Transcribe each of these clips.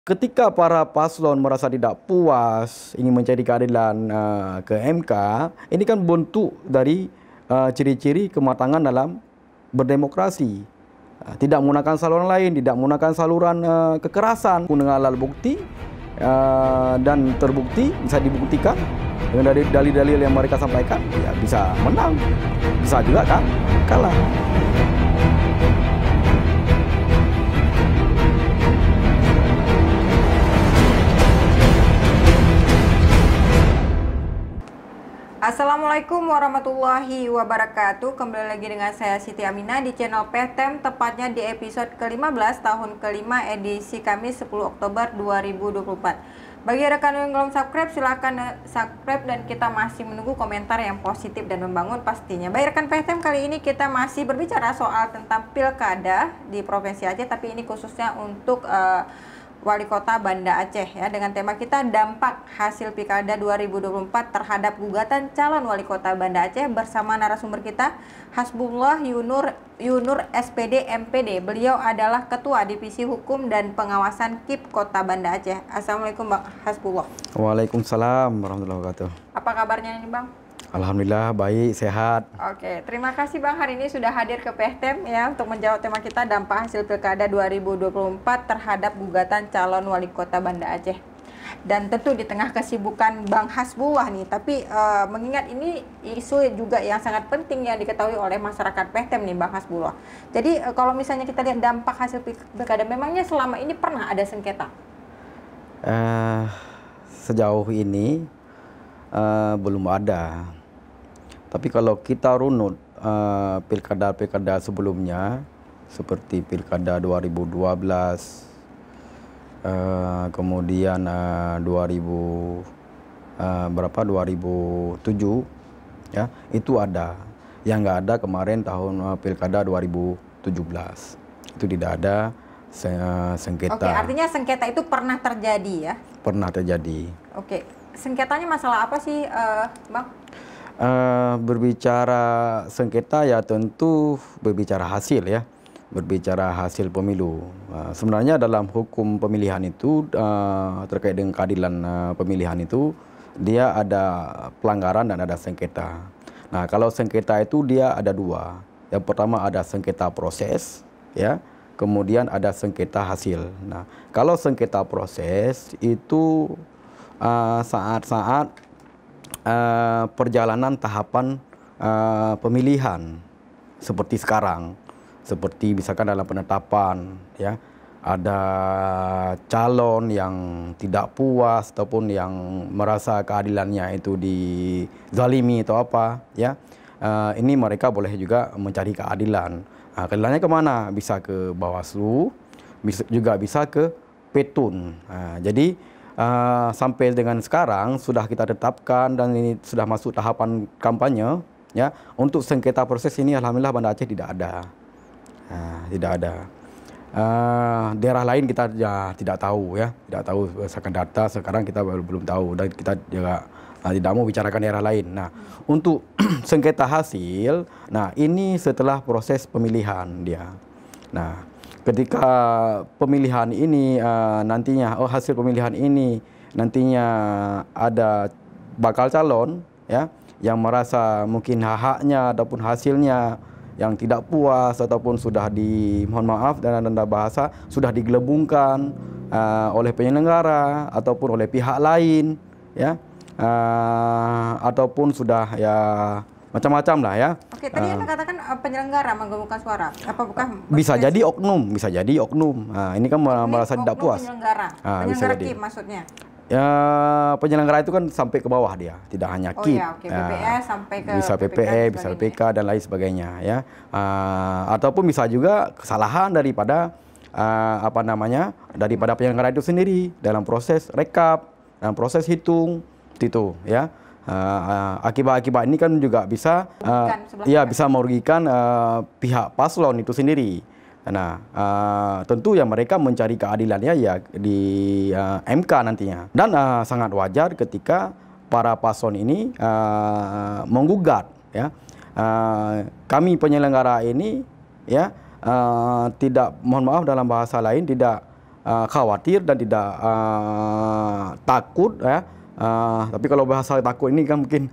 Ketika para paslon merasa tidak puas, ingin mencari keadilan ke MK, ini kan bentuk dari ciri-ciri kematangan dalam berdemokrasi. Tidak menggunakan saluran lain, tidak menggunakan saluran kekerasan. Dengan alat bukti dan terbukti, bisa dibuktikan dengan dalil-dalil yang mereka sampaikan, ya bisa menang, bisa juga kan kalah. Assalamualaikum warahmatullahi wabarakatuh. Kembali lagi dengan saya Siti Aminah di channel PTM, tepatnya di episode ke-15 tahun ke-5 edisi Kamis 10 Oktober 2024. Bagi rekan yang belum subscribe, silahkan subscribe dan kita masih menunggu komentar yang positif dan membangun pastinya. Baik rekan PTM, kali ini kita masih berbicara soal tentang pilkada di Provinsi Aceh, tapi ini khususnya untuk Wali Kota Banda Aceh ya, dengan tema kita dampak hasil Pilkada 2024 terhadap gugatan calon Wali Kota Banda Aceh bersama narasumber kita Hasbullah Yunur SPD MPD. Beliau adalah Ketua Divisi Hukum dan Pengawasan KIP Kota Banda Aceh. Assalamualaikum Bang Hasbullah. Waalaikumsalam warahmatullahi wabarakatuh. Apa kabarnya ini Bang? Alhamdulillah baik, sehat. Oke, terima kasih Bang hari ini sudah hadir ke PTM ya untuk menjawab tema kita dampak hasil Pilkada 2024 terhadap gugatan calon Wali Kota Banda Aceh. Dan tentu di tengah kesibukan Bang Hasbullah nih, tapi mengingat ini isu juga yang sangat penting yang diketahui oleh masyarakat PTM nih Bang Hasbullah. Jadi kalau misalnya kita lihat dampak hasil Pilkada, memangnya selama ini pernah ada sengketa? Sejauh ini belum ada. Tapi kalau kita runut pilkada-pilkada sebelumnya, seperti pilkada 2012, kemudian 2007, ya itu ada. Yang nggak ada kemarin tahun pilkada 2017, itu tidak ada sengketa. Oke, artinya sengketa itu pernah terjadi ya? Pernah terjadi. Oke, sengketanya masalah apa sih, Bang? Berbicara sengketa ya tentu berbicara hasil ya, berbicara hasil pemilu. Sebenarnya dalam hukum pemilihan itu terkait dengan keadilan pemilihan itu dia ada pelanggaran dan ada sengketa. Nah kalau sengketa itu dia ada dua. Yang pertama ada sengketa proses ya, kemudian ada sengketa hasil. Nah kalau sengketa proses itu saat-saat perjalanan tahapan pemilihan seperti sekarang, seperti misalkan dalam penetapan ya, ada calon yang tidak puas ataupun yang merasa keadilannya itu dizalimi atau apa ya, ini mereka boleh juga mencari keadilan. Keadilannya kemana? Bisa ke Bawaslu, juga bisa ke Petun. Jadi sampai dengan sekarang sudah kita tetapkan dan ini sudah masuk tahapan kampanye ya. Untuk sengketa proses ini alhamdulillah Banda Aceh tidak ada. Tidak ada. Daerah lain kita ya tidak tahu ya, tidak tahu berdasarkan data sekarang kita belum tahu dan kita juga tidak mau bicarakan daerah lain. Nah, untuk sengketa hasil, nah ini setelah proses pemilihan dia. Nah, ketika pemilihan ini nantinya hasil pemilihan ini nantinya ada bakal calon ya yang merasa mungkin hak-haknya ataupun hasilnya yang tidak puas ataupun sudah mohon maaf dan bahasa sudah digelembungkan oleh penyelenggara ataupun oleh pihak lain ya, ataupun sudah ya macam-macam lah ya. Oke, tadi Anda katakan penyelenggara menggelembungkan suara. Apa bukan? Bisa jadi oknum, bisa jadi oknum. Ini kan merasa tidak puas. Penyelenggara, penyelenggara KIP maksudnya. Ya, penyelenggara itu kan sampai ke bawah dia, tidak hanya KIP. Ya, oke. PPS sampai ke bisa PPE, bisa PPK dan lain sebagainya ya. Ataupun bisa juga kesalahan daripada daripada penyelenggara itu sendiri dalam proses rekap, dalam proses hitung itu ya. Akibat-akibat ini kan juga bisa bisa merugikan pihak paslon itu sendiri. Nah, tentu ya mereka mencari keadilannya ya di MK nantinya. Dan sangat wajar ketika para paslon ini menggugat ya. Kami penyelenggara ini ya tidak, mohon maaf dalam bahasa lain, tidak khawatir dan tidak takut ya. Tapi kalau bahasa takut ini kan mungkin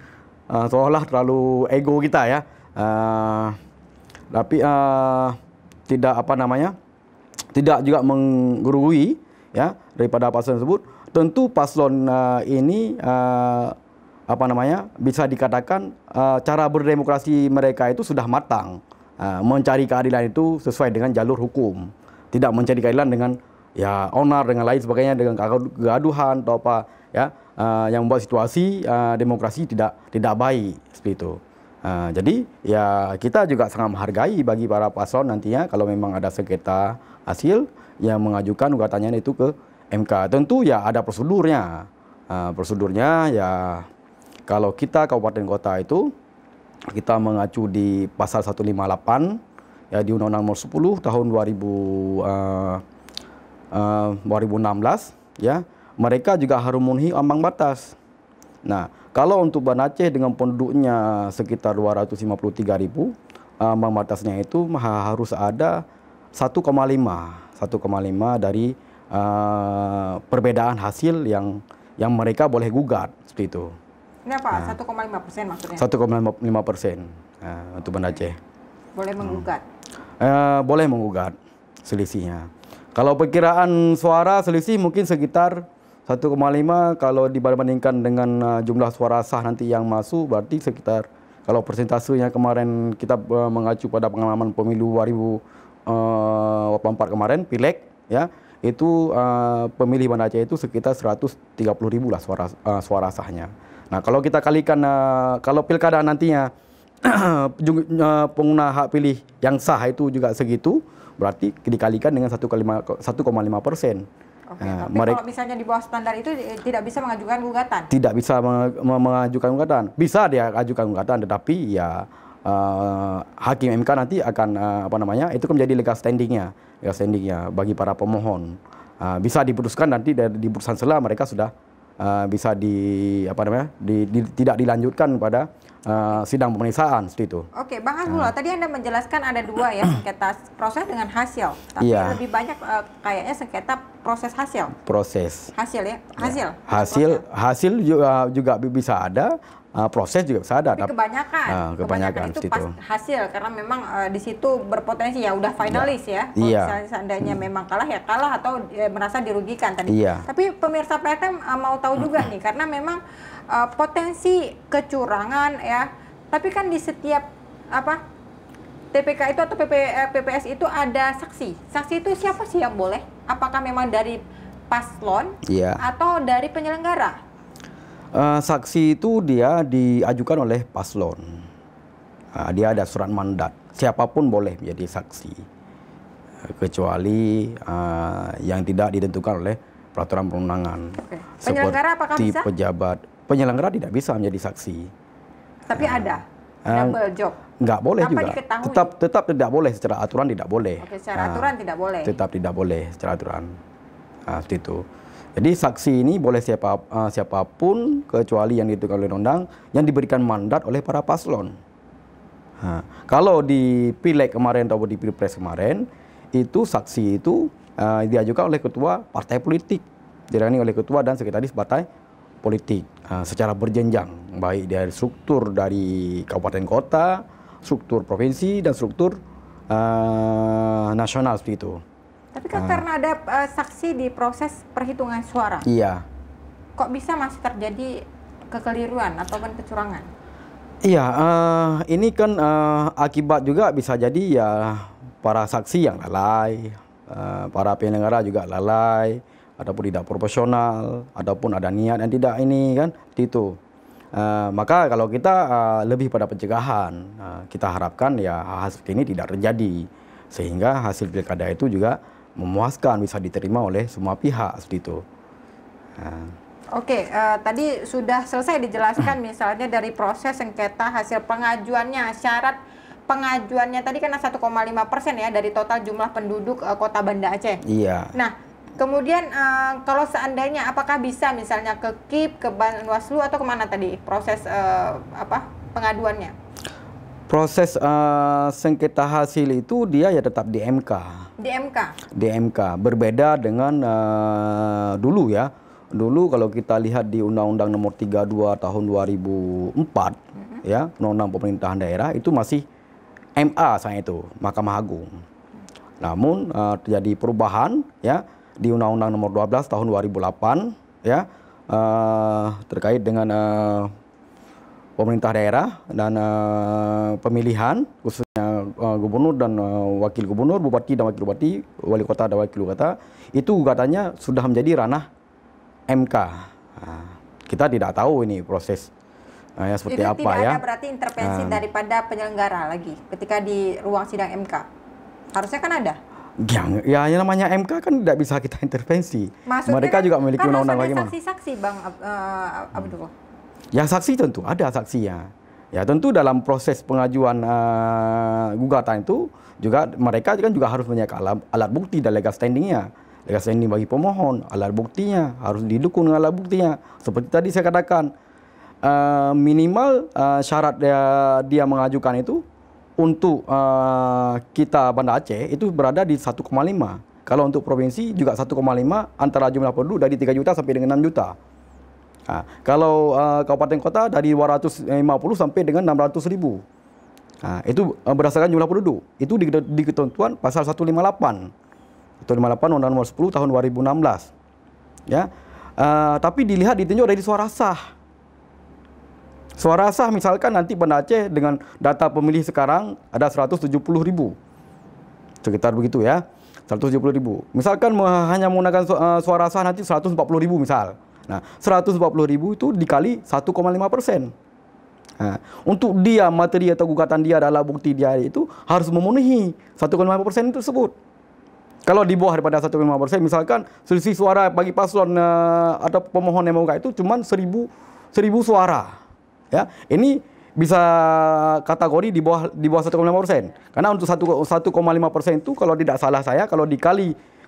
seolah terlalu ego kita ya. Tapi tidak tidak juga menggurui ya daripada paslon tersebut. Tentu paslon ini bisa dikatakan cara berdemokrasi mereka itu sudah matang, mencari keadilan itu sesuai dengan jalur hukum, tidak mencari keadilan dengan ya onar dengan lain sebagainya, dengan kegaduhan atau apa ya, yang membuat situasi demokrasi tidak baik seperti itu. Jadi ya kita juga sangat menghargai bagi para paslon nantinya kalau memang ada sengketa hasil yang mengajukan gugatannya itu ke MK. Tentu ya ada prosedurnya. Prosedurnya ya kalau kita kabupaten kota itu kita mengacu di pasal 158 ya di Undang-Undang Nomor 10 tahun 2016 ya, mereka juga harus memenuhi ambang batas. Nah, kalau untuk Banda Aceh dengan penduduknya sekitar 253.000, ambang batasnya itu harus ada 1,5 dari perbedaan hasil yang mereka boleh gugat seperti itu. Ini apa? 1,5% maksudnya? 1,5% untuk Banda Aceh. Boleh menggugat? Boleh menggugat selisihnya. Kalau perkiraan suara selisih mungkin sekitar 1,5, kalau dibandingkan dengan jumlah suara sah nanti yang masuk berarti sekitar, kalau persentasenya kemarin kita mengacu pada pengalaman pemilu 2024 kemarin, Pileg ya, itu pemilih Banda Aceh itu sekitar 130.000 lah suara sahnya. Nah, kalau kita kalikan kalau pilkada nantinya pengguna hak pilih yang sah itu juga segitu, berarti dikalikan dengan 1,5%. Oke, tapi kalau misalnya di bawah standar itu tidak bisa mengajukan gugatan? Tidak bisa mengajukan gugatan. Bisa dia ajukan gugatan, tetapi ya hakim MK nanti akan itu kan menjadi legal standingnya bagi para pemohon. Bisa diputuskan nanti di putusan sela mereka sudah bisa tidak dilanjutkan pada sidang pemeriksaan seperti itu. Oke, Bang Hasbullah, tadi Anda menjelaskan ada dua ya, sengketa proses dengan hasil. Tapi lebih banyak kayaknya sengketa proses hasil. Proses. Hasil ya, hasil juga bisa ada. Proses juga bisa ada. Tapi kebanyakan itu pas hasil, karena memang di situ berpotensi ya udah finalis ya. Kalau misalnya seandainya memang kalah ya kalah atau merasa dirugikan tadi. Tapi pemirsa PTM mau tahu juga nih, karena memang potensi kecurangan ya. Tapi kan di setiap TPK itu atau PPS itu ada saksi. Saksi itu siapa sih yang boleh? Apakah memang dari paslon atau dari penyelenggara? Saksi itu dia diajukan oleh paslon. Dia ada surat mandat. Siapapun boleh menjadi saksi, kecuali yang tidak ditentukan oleh peraturan perundangan. Penyelenggara apakah bisa? Pejabat. Penyelenggara tidak bisa menjadi saksi. Tapi ada double job. Nggak boleh juga. Diketahui? Tetap tidak boleh, secara aturan tidak boleh. Oke, secara aturan tidak boleh. Tetap tidak boleh secara aturan. Seperti itu. Jadi saksi ini boleh siapapun kecuali yang ditentukan oleh undang yang diberikan mandat oleh para paslon. Kalau di Pileg kemarin atau di Pilpres kemarin, itu saksi itu diajukan oleh ketua partai politik, dilayani oleh ketua dan sekretaris partai politik secara berjenjang, baik dari struktur dari kabupaten kota, struktur provinsi dan struktur nasional seperti itu. Tapi kan karena ada saksi di proses perhitungan suara. Iya. Kok bisa masih terjadi kekeliruan ataupun kecurangan? Iya, ini kan akibat juga bisa jadi ya para saksi yang lalai, para penyelenggara juga lalai, ataupun tidak proporsional, ataupun ada niat yang tidak ini kan, itu. Maka kalau kita lebih pada pencegahan, kita harapkan ya hal seperti ini tidak terjadi, sehingga hasil pilkada itu juga memuaskan, bisa diterima oleh semua pihak seperti itu. Oke, tadi sudah selesai dijelaskan misalnya dari proses sengketa hasil pengajuannya, syarat pengajuannya tadi kan 1,5% ya dari total jumlah penduduk Kota Banda Aceh. Iya. Nah, kemudian kalau seandainya apakah bisa misalnya ke KIP, ke Bawaslu atau kemana tadi proses pengaduannya? Proses sengketa hasil itu dia ya tetap di MK. Di MK? Di MK. Berbeda dengan dulu ya. Dulu kalau kita lihat di Undang-Undang Nomor 32 Tahun 2004, ya, Undang-Undang Pemerintahan Daerah itu masih MA saya itu, Mahkamah Agung. Namun terjadi perubahan ya di Undang-Undang Nomor 12 Tahun 2008 ya terkait dengan pemerintah daerah dan pemilihan khususnya gubernur dan wakil gubernur, bupati dan wakil bupati, wali kota dan wakil kota, itu gugatannya sudah menjadi ranah MK. Kita tidak tahu ini proses ya seperti itu apa tidak ya. Ada berarti intervensi daripada penyelenggara lagi ketika di ruang sidang MK. Harusnya kan ada. Ya, yang namanya MK kan tidak bisa kita intervensi. Maksudnya Mereka kan, juga memiliki undang-undang bagaimana. Saksi-saksi Bang Abdul. Ya saksi tentu ada saksinya. Ya tentu dalam proses pengajuan gugatan itu juga mereka kan juga harus menyiapkan alat bukti dan legal standingnya. Legal standing bagi pemohon, alat buktinya harus didukung dengan alat buktinya. Seperti tadi saya katakan, minimal syarat dia mengajukan itu untuk kita Banda Aceh itu berada di 1,5. Kalau untuk provinsi juga 1,5 antara jumlah penduduk dari 3 juta sampai dengan 6 juta. Nah, kalau kabupaten kota dari 250 sampai dengan 600 ribu. Nah, itu berdasarkan jumlah penduduk. Itu di ketentuan pasal 158. 158 Undang-Undang Nomor 10 Tahun 2016. Ya. Tapi dilihat ditinjau dari suara sah. Suara sah misalkan nanti Banda Aceh dengan data pemilih sekarang ada 170 ribu. Sekitar begitu ya. 170 ribu. Misalkan hanya menggunakan suara sah nanti 140 ribu misal. Nah, 140 ribu itu dikali 1,5%. Nah, untuk dia materi atau gugatan dia adalah bukti dia itu harus memenuhi 1,5% tersebut. Kalau di bawah daripada 1,5%, misalkan selisih suara bagi paslon atau pemohon yang mau itu cuma 1000 suara. Ya, ini bisa kategori di bawah 1,5%. Karena untuk 1,5% itu kalau tidak salah saya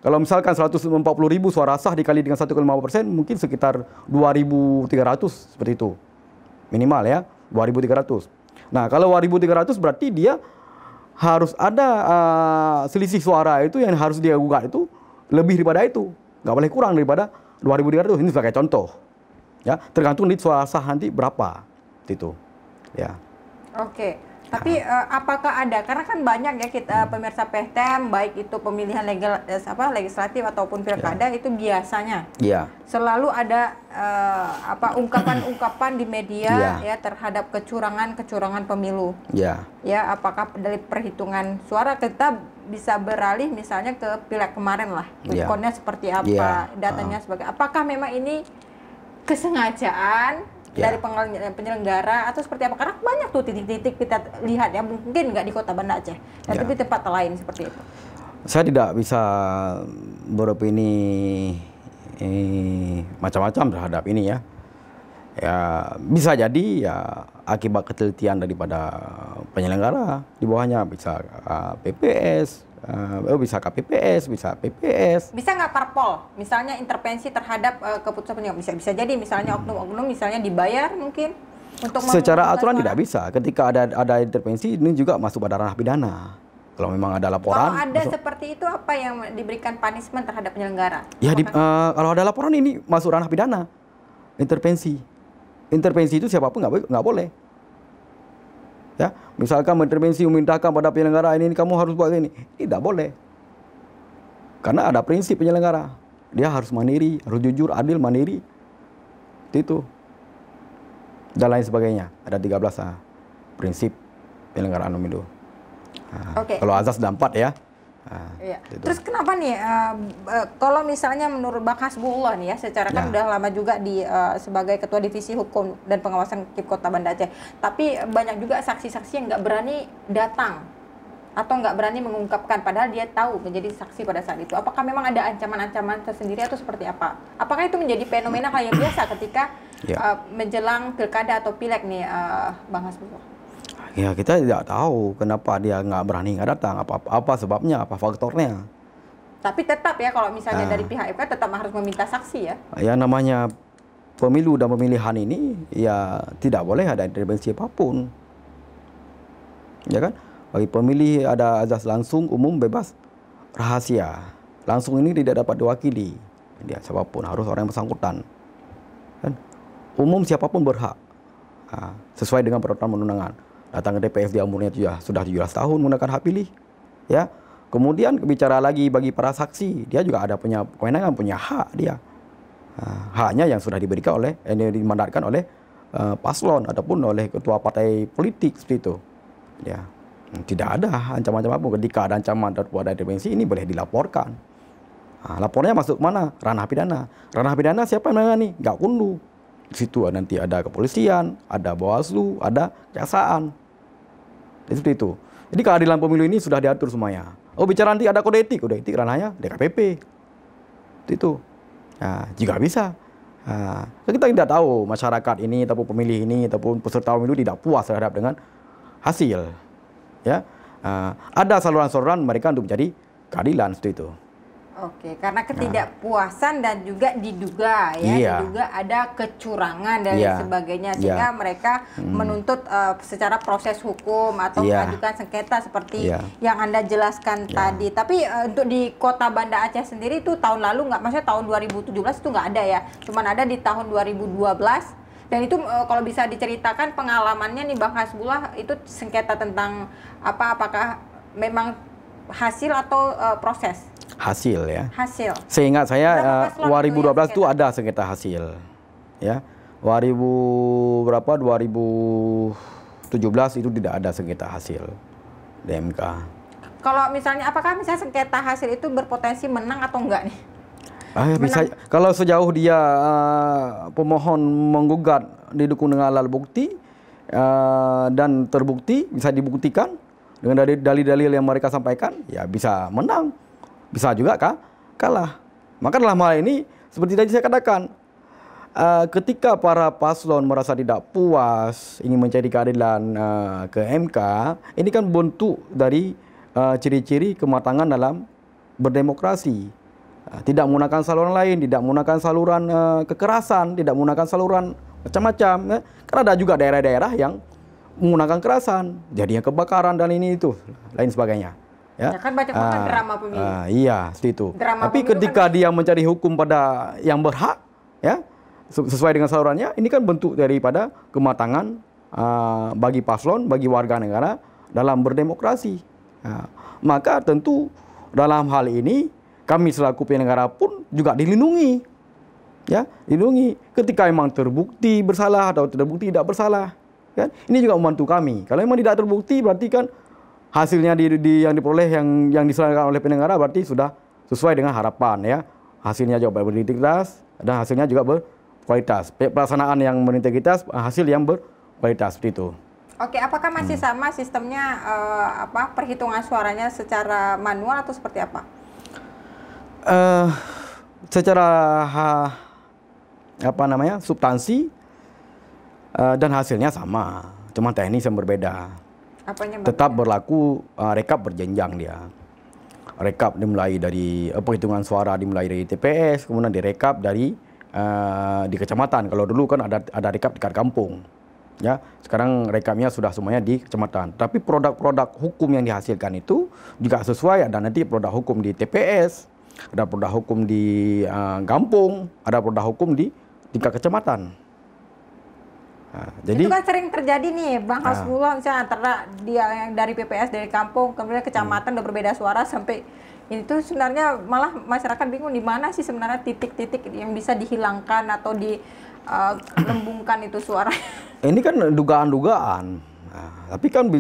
kalau misalkan 140 ribu suara sah dikali dengan 1,5% mungkin sekitar 2.300 seperti itu. Minimal ya, 2.300. Nah, kalau 2.300 berarti dia harus ada selisih suara itu yang harus dia gugat itu lebih daripada itu. Nggak boleh kurang daripada 2.300. Ini sebagai contoh. Ya, tergantung di suara sah nanti berapa. Itu. Ya. Oke. Tapi apakah ada? Karena kan banyak ya kita pemirsa PTM baik itu pemilihan legislatif ataupun pilkada itu biasanya selalu ada ungkapan-ungkapan di media ya terhadap kecurangan pemilu. Ya, apakah dari perhitungan suara kita bisa beralih misalnya ke pileg kemarin lah. Rekonnya seperti apa, datanya sebagai apakah memang ini kesengajaan dari penyelenggara atau seperti apa? Karena banyak tuh titik-titik kita lihat ya, mungkin nggak di kota Banda Aceh, tapi di tempat lain seperti itu. Saya tidak bisa beropini macam-macam terhadap ini ya. Ya bisa jadi ya akibat ketelitian daripada penyelenggara di bawahnya bisa PPS. Bisa KPPS, bisa PPS. Bisa nggak parpol, misalnya intervensi terhadap keputusan penyelenggara? Bisa jadi misalnya oknum-oknum misalnya dibayar mungkin untuk secara aturan tidak bisa. Ketika ada intervensi ini juga masuk pada ranah pidana. Kalau memang ada laporan. Kalau ada seperti itu apa yang diberikan punishment terhadap penyelenggara? Ya kalau ada laporan ini masuk ranah pidana. Intervensi itu siapapun nggak boleh. Ya, misalkan intervensi memintahkan pada penyelenggara ini kamu harus buat ini, tidak boleh. Karena ada prinsip penyelenggara, dia harus mandiri, harus jujur, adil, mandiri. Itu. Dan lain sebagainya. Ada 13 prinsip penyelenggaraan pemilu. Kalau azas ada 4 ya. Gitu. Terus kenapa nih kalau misalnya menurut Bang Hasbullah nih ya, secara kan udah lama juga di sebagai Ketua Divisi Hukum dan Pengawasan KIP Kota Banda Aceh, tapi banyak juga saksi-saksi yang nggak berani datang atau nggak berani mengungkapkan padahal dia tahu menjadi saksi pada saat itu. Apakah memang ada ancaman-ancaman tersendiri atau seperti apa? Apakah itu menjadi fenomena hal yang biasa ketika menjelang pilkada atau pileg nih Bang Hasbullah? Ya kita tidak tahu kenapa dia nggak berani nggak datang, apa sebabnya, apa faktornya. Tapi tetap ya kalau misalnya dari pihak FK tetap harus meminta saksi ya. Ya namanya pemilu dan pemilihan ini ya tidak boleh ada intervensi apapun. Ya kan? Bagi pemilih ada azas langsung, umum, bebas rahasia. Langsung ini tidak dapat diwakili. Dia siapapun, harus orang yang bersangkutan. Dan umum siapapun berhak. Sesuai dengan peraturan perundangan. Datang ke TPS dia umurnya sudah 17 tahun menggunakan hak pilih. Ya. Kemudian bicara lagi bagi para saksi, dia juga ada punya kewenangan, punya hak dia. Haknya yang sudah diberikan yang dimandatkan oleh paslon ataupun oleh ketua partai politik seperti itu. Ya. Tidak ada ancaman-ancaman apa. Ketika ada ancaman atau ada intervensi, ini boleh dilaporkan. Lapornya masuk mana? Ranah pidana. Ranah pidana siapa yang menangani? Gakumdu. Di situ nanti ada kepolisian, ada Bawaslu, ada kejaksaan. Seperti itu. Jadi keadilan pemilu ini sudah diatur semuanya. Oh, bicara nanti ada kode etik ranahnya DKPP. Itu. Juga bisa. Kita tidak tahu masyarakat ini ataupun pemilih ini ataupun peserta pemilu tidak puas terhadap dengan hasil. Ya, ada saluran-saluran mereka untuk mencari keadilan seperti itu. Oke, karena ketidakpuasan dan juga diduga diduga ada kecurangan dan sebagainya sehingga mereka menuntut secara proses hukum atau mengajukan sengketa seperti yang Anda jelaskan tadi. Tapi untuk di Kota Banda Aceh sendiri itu tahun lalu maksudnya tahun 2017 itu nggak ada ya, cuman ada di tahun 2012. Dan itu kalau bisa diceritakan pengalamannya nih Bang Hasbullah, itu sengketa tentang apakah memang hasil atau proses? Hasil ya. Hasil. Seingat saya 2012 itu ada sengketa hasil. Ya. 2017 itu tidak ada sengketa hasil di MK. Kalau misalnya apakah misalnya sengketa hasil itu berpotensi menang atau enggak nih? Bisa, kalau sejauh dia pemohon menggugat didukung dengan alat bukti dan terbukti, bisa dibuktikan dengan dalil-dalil yang mereka sampaikan, ya bisa menang, bisa juga kalah. Maka dalam hal ini seperti tadi saya katakan, ketika para paslon merasa tidak puas ingin mencari keadilan ke MK, ini kan bentuk dari ciri-ciri kematangan dalam berdemokrasi. Tidak menggunakan saluran lain, tidak menggunakan saluran kekerasan, tidak menggunakan saluran macam-macam. Karena ada juga daerah-daerah yang menggunakan kekerasan, jadinya kebakaran dan ini itu, lain sebagainya. Ya kan banyak banget drama pemilu. Iya, seperti itu. Tapi ketika dia mencari hukum pada yang berhak, ya sesuai dengan salurannya, ini kan bentuk daripada kematangan bagi paslon, bagi warga negara dalam berdemokrasi. Maka tentu dalam hal ini kami selaku penyelenggara pun juga dilindungi, ya, dilindungi. Ketika memang terbukti bersalah atau terbukti tidak bersalah, kan? Ini juga membantu kami. Kalau memang tidak terbukti, berarti kan hasilnya yang diperoleh yang diselenggarakan oleh penyelenggara berarti sudah sesuai dengan harapan, ya. Hasilnya juga berintegritas dan hasilnya juga berkualitas. Pelaksanaan yang berintegritas, hasil yang berkualitas seperti itu. Oke, apakah masih sama sistemnya perhitungan suaranya secara manual atau seperti apa? Secara substansi dan hasilnya sama, cuma teknis yang berbeda. Apanya tetap berlaku rekap berjenjang dia. Rekap dimulai dari perhitungan suara dimulai dari TPS, kemudian direkap dari di kecamatan. Kalau dulu kan ada rekap di kampung. Ya, sekarang rekapnya sudah semuanya di kecamatan. Tapi produk-produk hukum yang dihasilkan itu juga sesuai. Ada nanti produk hukum di TPS, ada produk hukum di kampung, ada produk hukum di tingkat kecamatan. Jadi itu kan sering terjadi nih, Bang Hasbullah, misalnya antara dia yang dari PPS dari kampung, kemudian kecamatan udah berbeda suara sampai itu sebenarnya malah masyarakat bingung di mana sih sebenarnya titik-titik yang bisa dihilangkan atau dilembungkan itu suara. Ini kan dugaan-dugaan, tapi kan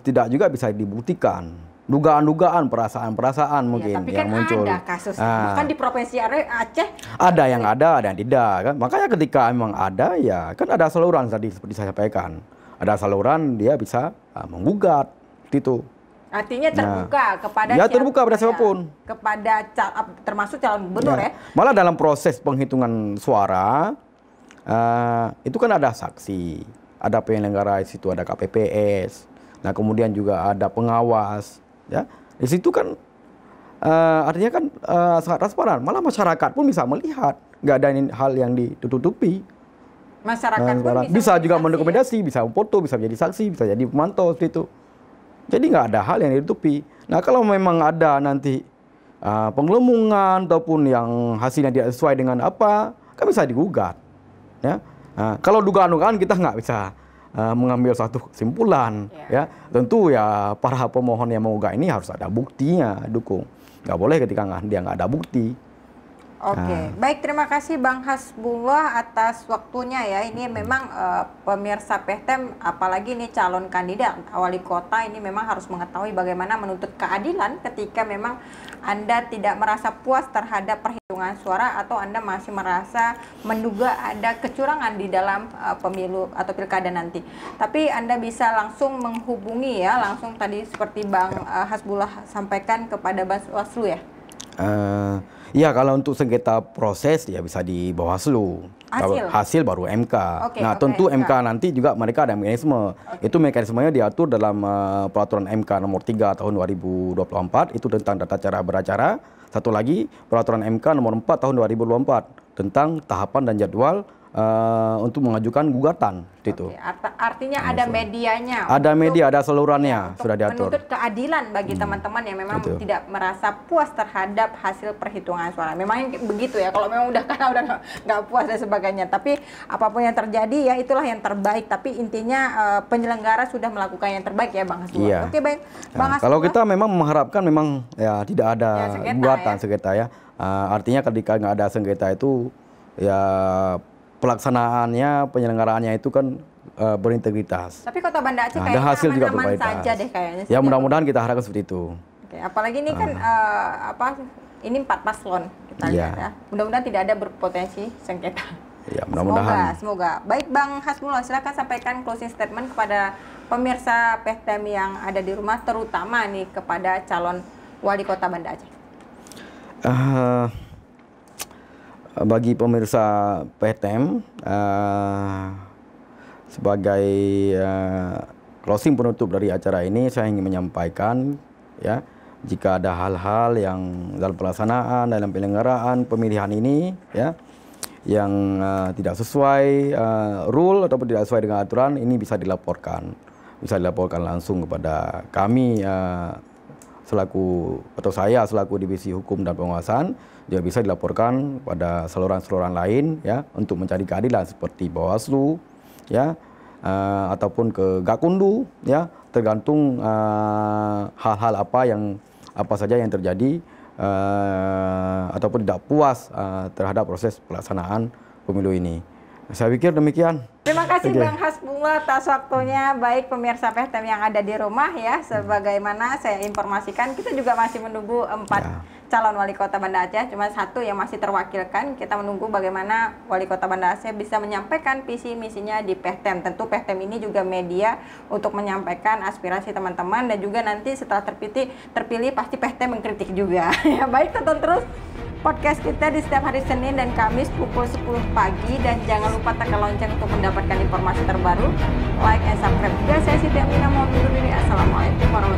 tidak juga bisa dibuktikan. Dugaan-dugaan, perasaan-perasaan mungkin tapi yang kan muncul. Ada kasus, bahkan di Provinsi Aceh. Ada yang ada yang tidak kan. Makanya ketika memang ada, ya kan ada saluran tadi seperti saya sampaikan. Ada saluran dia bisa menggugat itu. Artinya terbuka kepada terbuka pada siapapun. Kepada termasuk calon gubernur ya. Malah dalam proses penghitungan suara itu kan ada saksi, ada penyelenggara di situ, ada KPPS. Nah, kemudian juga ada pengawas, ya. Di situ kan artinya kan sangat transparan. Malah masyarakat pun bisa melihat, nggak ada hal yang ditutupi. Masyarakat pun bisa juga mendokumentasi, bisa foto, bisa menjadi saksi, bisa jadi pemantau seperti itu. Jadi nggak ada hal yang ditutupi. Nah, kalau memang ada nanti penggelembungan ataupun yang hasilnya tidak sesuai dengan apa, kan bisa digugat. Ya. Kalau dugaan-dugaan kita nggak bisa mengambil suatu kesimpulan. Ya. Tentu ya para pemohon yang menggugat ini harus ada buktinya, dukung. Nggak boleh ketika dia nggak ada bukti. Oke, baik, terima kasih Bang Hasbullah atas waktunya ya. Ini memang pemirsa PTM, apalagi nih calon kandidat wali kota ini memang harus mengetahui bagaimana menuntut keadilan ketika memang Anda tidak merasa puas terhadap perhitungan suara atau Anda masih merasa menduga ada kecurangan di dalam pemilu atau pilkada nanti. Tapi Anda bisa langsung menghubungi ya, langsung tadi seperti Bang Hasbullah sampaikan kepada Bawaslu ya. Ya, kalau untuk sengketa proses ya bisa di Bawaslu. Hasil baru MK. Tentu MK nanti juga mereka ada mekanisme. Itu mekanismenya diatur dalam peraturan MK nomor 3 tahun 2024 itu tentang tata cara beracara. Satu lagi peraturan MK nomor 4 tahun 2024 tentang tahapan dan jadwal untuk mengajukan gugatan itu. Artinya ada medianya. Ada media, ada salurannya sudah diatur. Menuntut keadilan bagi teman-teman yang memang tidak merasa puas terhadap hasil perhitungan suara. Memang begitu ya. Kalau memang karena udah nggak puas dan sebagainya. Tapi apapun yang terjadi ya itulah yang terbaik. Tapi intinya penyelenggara sudah melakukan yang terbaik ya Bang Hasbullah. Iya. Oke, baik. Bang Hasbullah, kalau kita memang mengharapkan memang ya tidak ada gugatan sengketa ya. Artinya ketika nggak ada sengketa itu ya pelaksanaannya, penyelenggaraannya itu kan berintegritas. Tapi Kota Banda Aceh ada hasil juga aman saja deh kayaknya. Ya mudah-mudahan kita harapkan seperti itu. Oke, apalagi ini kan ini 4 paslon kita lihat ya. Mudah-mudahan tidak ada berpotensi sengketa. Ya, mudah-mudahan. Semoga. Baik Bang Hasbullah, silakan sampaikan closing statement kepada pemirsa PTM yang ada di rumah, terutama nih kepada calon wali kota Banda Aceh. Bagi pemirsa PTM, sebagai closing penutup dari acara ini, saya ingin menyampaikan ya, jika ada hal-hal yang dalam pelaksanaan, dalam penyelenggaraan pemilihan ini ya, yang tidak sesuai rule ataupun tidak sesuai dengan aturan, ini bisa dilaporkan langsung kepada kami saya selaku Divisi Hukum dan Pengawasan. Juga bisa dilaporkan pada saluran-saluran lain ya untuk mencari keadilan seperti Bawaslu ya, ataupun ke Gakundu ya, tergantung hal-hal apa saja yang terjadi ataupun tidak puas terhadap proses pelaksanaan pemilu ini. Saya pikir demikian. Terima kasih Bang Hasbullah atas waktunya. Baik pemirsa PTM yang ada di rumah ya, sebagaimana saya informasikan, kita juga masih menunggu 4 calon wali kota Banda Aceh, cuma 1 yang masih terwakilkan. Kita menunggu bagaimana wali kota Banda Aceh bisa menyampaikan visi misinya di PTM. Tentu PTM ini juga media untuk menyampaikan aspirasi teman-teman, dan juga nanti setelah terpilih pasti PTM mengkritik juga. Ya, baik, tonton terus podcast kita di setiap hari Senin dan Kamis pukul 10 pagi, dan jangan lupa tekan lonceng untuk mendapatkan informasi terbaru. Like and subscribe juga. Saya Siti Aminah, mohon undur diri. Assalamualaikum warahmatullahi wabarakatuh.